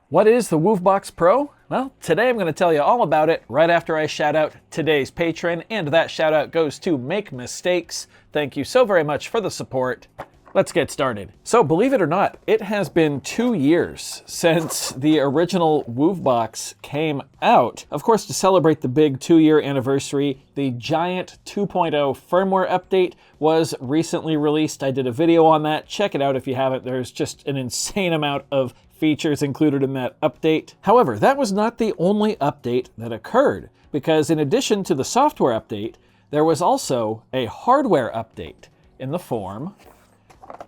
What is the Woovebox Pro? Well, today I'm going to tell you all about it right after I shout out today's patron, and that shout out goes to Make Mistakes. Thank you so very much for the support. Let's get started. So believe it or not, it has been 2 years since the original Woovebox came out. Of course, to celebrate the big 2-year anniversary, the giant 2.0 firmware update was recently released. I did a video on that. Check it out if you haven't. There's just an insane amount of features included in that update. However, that was not the only update that occurred, because in addition to the software update, there was also a hardware update in the form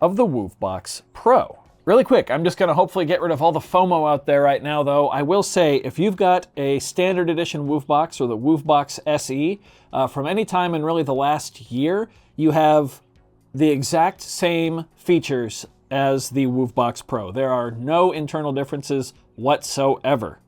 of the Woovebox Pro. Really quick, I'm just going to hopefully get rid of all the FOMO out there right now, though. I will say, if you've got a Standard Edition Woovebox or the Woovebox SE from any time in really the last year, you have the exact same features as the Woovebox Pro. There are no internal differences whatsoever.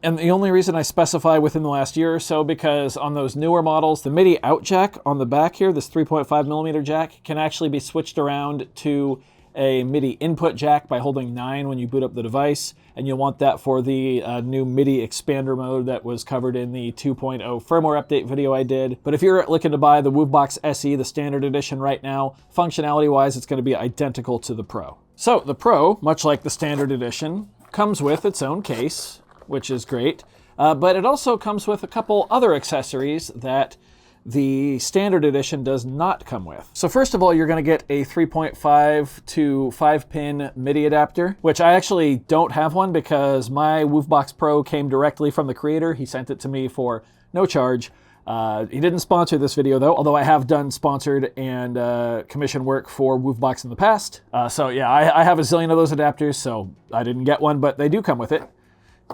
And the only reason I specify within the last year or so, because on those newer models, the MIDI out jack on the back here, this 3.5mm jack, can actually be switched around to a MIDI input jack by holding 9 when you boot up the device, and you'll want that for the new MIDI expander mode that was covered in the 2.0 firmware update video I did. But if you're looking to buy the Woovebox SE, the Standard Edition right now, functionality-wise, it's going to be identical to the Pro. So the Pro, much like the Standard Edition, comes with its own case, which is great, but it also comes with a couple other accessories that the Standard Edition does not come with. So first of all, you're going to get a 3.5 to 5-pin MIDI adapter, which I actually don't have one because my Woovebox Pro came directly from the creator. He sent it to me for no charge. He didn't sponsor this video though, although I have done sponsored and commission work for Woovebox in the past. So yeah, I have a zillion of those adapters, so I didn't get one, but they do come with it.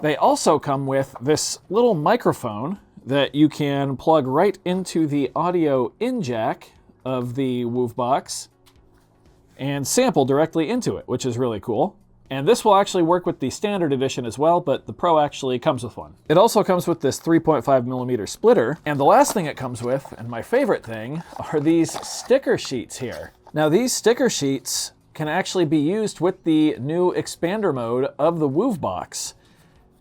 They also come with this little microphone that you can plug right into the audio in jack of the Woovebox and sample directly into it, which is really cool. And this will actually work with the Standard Edition as well, but the Pro actually comes with one. It also comes with this 3.5mm splitter. And the last thing it comes with, and my favorite thing, are these sticker sheets here. Now these sticker sheets can actually be used with the new expander mode of the Woovebox.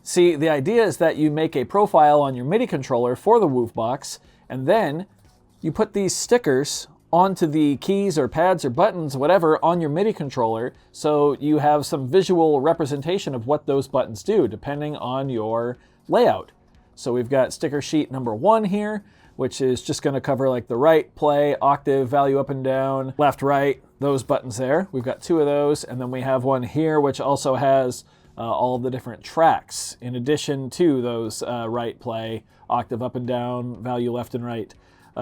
See, the idea is that you make a profile on your MIDI controller for the Woovebox, and then you put these stickers onto the keys or pads or buttons, whatever, on your MIDI controller, so you have some visual representation of what those buttons do, depending on your layout. So we've got sticker sheet number 1 here, which is just going to cover like the right, play, octave, value up and down, left, right, those buttons there. We've got 2 of those, and then we have one here which also has all the different tracks in addition to those right, play, octave up and down, value left and right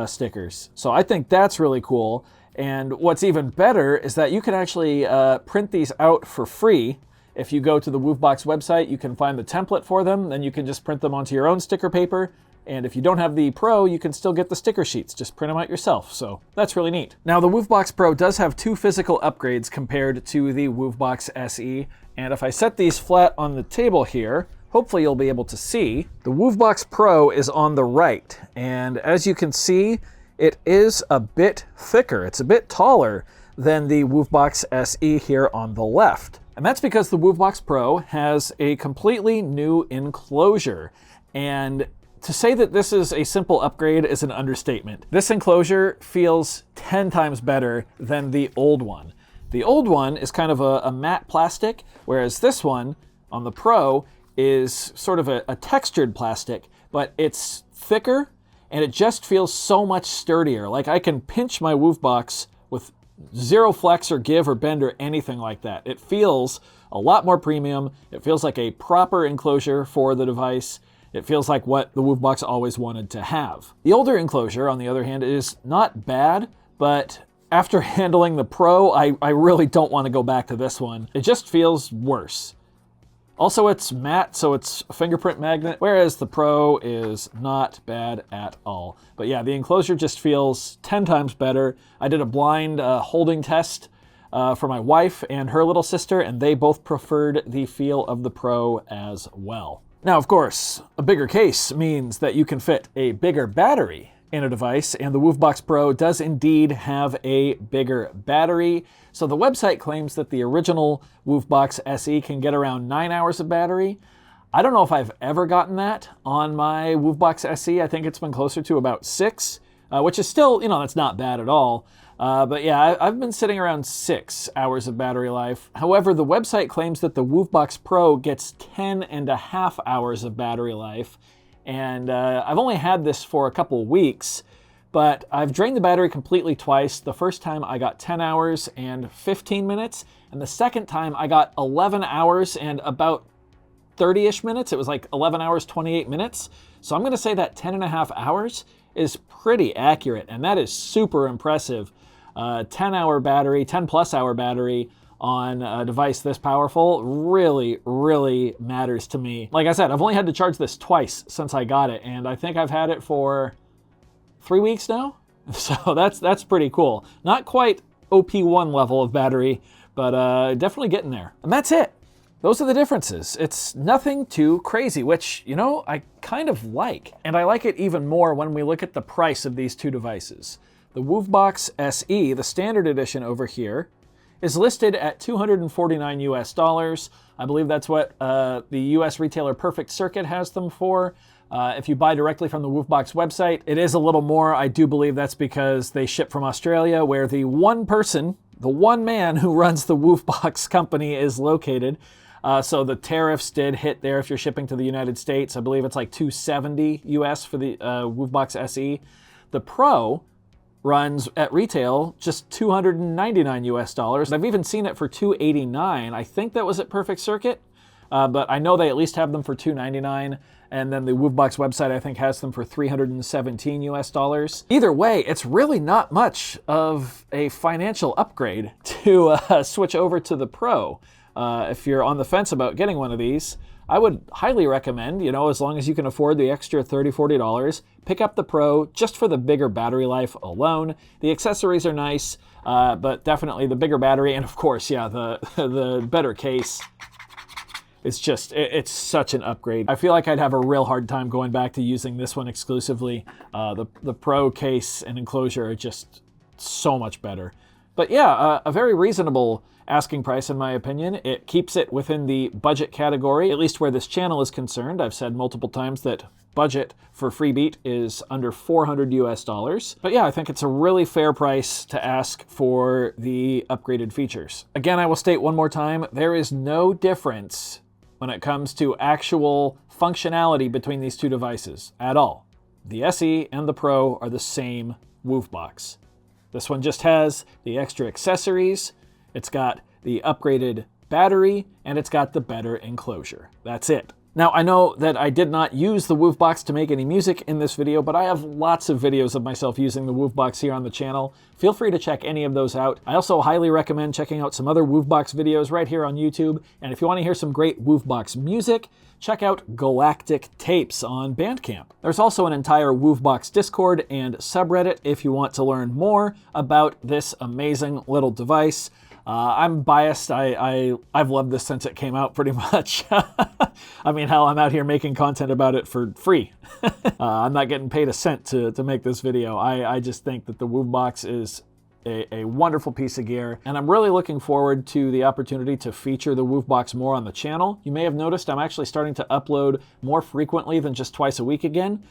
stickers. So I think that's really cool. And what's even better is that you can actually print these out for free. If you go to the Woovebox website, you can find the template for them, then you can just print them onto your own sticker paper. And if you don't have the Pro, you can still get the sticker sheets. Just print them out yourself, so that's really neat. Now, the Woovebox Pro does have 2 physical upgrades compared to the Woovebox SE, and if I set these flat on the table here, hopefully you'll be able to see. The Woovebox Pro is on the right, and as you can see, it is a bit thicker. It's a bit taller than the Woovebox SE here on the left. And that's because the Woovebox Pro has a completely new enclosure, and to say that this is a simple upgrade is an understatement. This enclosure feels 10 times better than the old one. The old one is kind of a matte plastic, whereas this one on the Pro is sort of a textured plastic, but it's thicker and it just feels so much sturdier. Like I can pinch my Woovebox with zero flex or give or bend or anything like that. It feels a lot more premium. It feels like a proper enclosure for the device. It feels like what the Woovebox always wanted to have. The older enclosure, on the other hand, is not bad, but after handling the Pro, I really don't want to go back to this one. It just feels worse. Also, it's matte, so it's a fingerprint magnet, whereas the Pro is not bad at all. But yeah, the enclosure just feels 10 times better. I did a blind holding test for my wife and her little sister, and they both preferred the feel of the Pro as well. Now, of course, a bigger case means that you can fit a bigger battery in a device, and the Woovebox Pro does indeed have a bigger battery. So the website claims that the original Woovebox SE can get around 9 hours of battery. I don't know if I've ever gotten that on my Woovebox SE. I think it's been closer to about 6, which is still, that's not bad at all. But yeah, I've been sitting around 6 hours of battery life. However, the website claims that the Woovebox Pro gets 10.5 hours of battery life. And I've only had this for a couple weeks, but I've drained the battery completely twice. The first time I got 10 hours and 15 minutes, and the second time I got 11 hours and about 30-ish minutes. It was like 11 hours, 28 minutes. So I'm gonna say that 10.5 hours is pretty accurate, and that is super impressive. 10-hour battery, 10-plus hour battery on a device this powerful really, really matters to me. Like I said, I've only had to charge this twice since I got it, and I think I've had it for 3 weeks now. So that's pretty cool. Not quite OP1 level of battery, but definitely getting there. And that's it. Those are the differences. It's nothing too crazy, which, I kind of like. And I like it even more when we look at the price of these two devices. The Woovebox SE, the Standard Edition over here, is listed at $249 US. I believe that's what the US retailer Perfect Circuit has them for. If you buy directly from the Woovebox website, it is a little more. I do believe that's because they ship from Australia, where the one person, the one man who runs the Woovebox company is located. So the tariffs did hit there if you're shipping to the United States. I believe it's like $270 US for the Woovebox SE. The Pro runs at retail just $299 US. I've even seen it for $289. I think that was at Perfect Circuit, but I know they at least have them for $299. And then the Woovebox website, I think, has them for $317 US. Either way, it's really not much of a financial upgrade to switch over to the Pro. If you're on the fence about getting one of these, I would highly recommend, as long as you can afford the extra $30, $40, pick up the Pro just for the bigger battery life alone. The accessories are nice, but definitely the bigger battery, and of course, yeah, the better case. It's such an upgrade. I feel like I'd have a real hard time going back to using this one exclusively. The Pro case and enclosure are just so much better. But yeah, a very reasonable asking price in my opinion. It keeps it within the budget category, at least where this channel is concerned. I've said multiple times that budget for Freebeat is under $400 US. But yeah, I think it's a really fair price to ask for the upgraded features. Again, I will state one more time, there is no difference when it comes to actual functionality between these two devices at all. The SE and the Pro are the same Woovebox. This one just has the extra accessories, it's got the upgraded battery, and it's got the better enclosure. That's it. Now, I know that I did not use the Woovebox to make any music in this video, but I have lots of videos of myself using the Woovebox here on the channel. Feel free to check any of those out. I also highly recommend checking out some other Woovebox videos right here on YouTube. And if you want to hear some great Woovebox music, check out Galactic Tapes on Bandcamp. There's also an entire Woovebox Discord and subreddit if you want to learn more about this amazing little device. I'm biased. I've loved this since it came out pretty much. I mean, hell, I'm out here making content about it for free. I'm not getting paid a cent to make this video. I just think that the Woovebox is a wonderful piece of gear, and I'm really looking forward to the opportunity to feature the Woovebox more on the channel. You may have noticed I'm actually starting to upload more frequently than just twice a week again.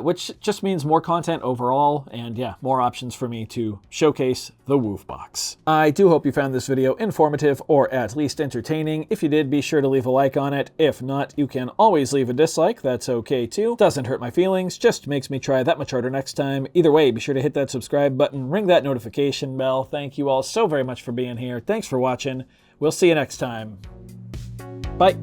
Which just means more content overall, and yeah, more options for me to showcase the Woovebox. I do hope you found this video informative or at least entertaining. If you did, be sure to leave a like on it. If not, you can always leave a dislike. That's okay too. Doesn't hurt my feelings, just makes me try that much harder next time. Either way, be sure to hit that subscribe button, ring that notification bell. Thank you all so very much for being here. Thanks for watching. We'll see you next time. Bye.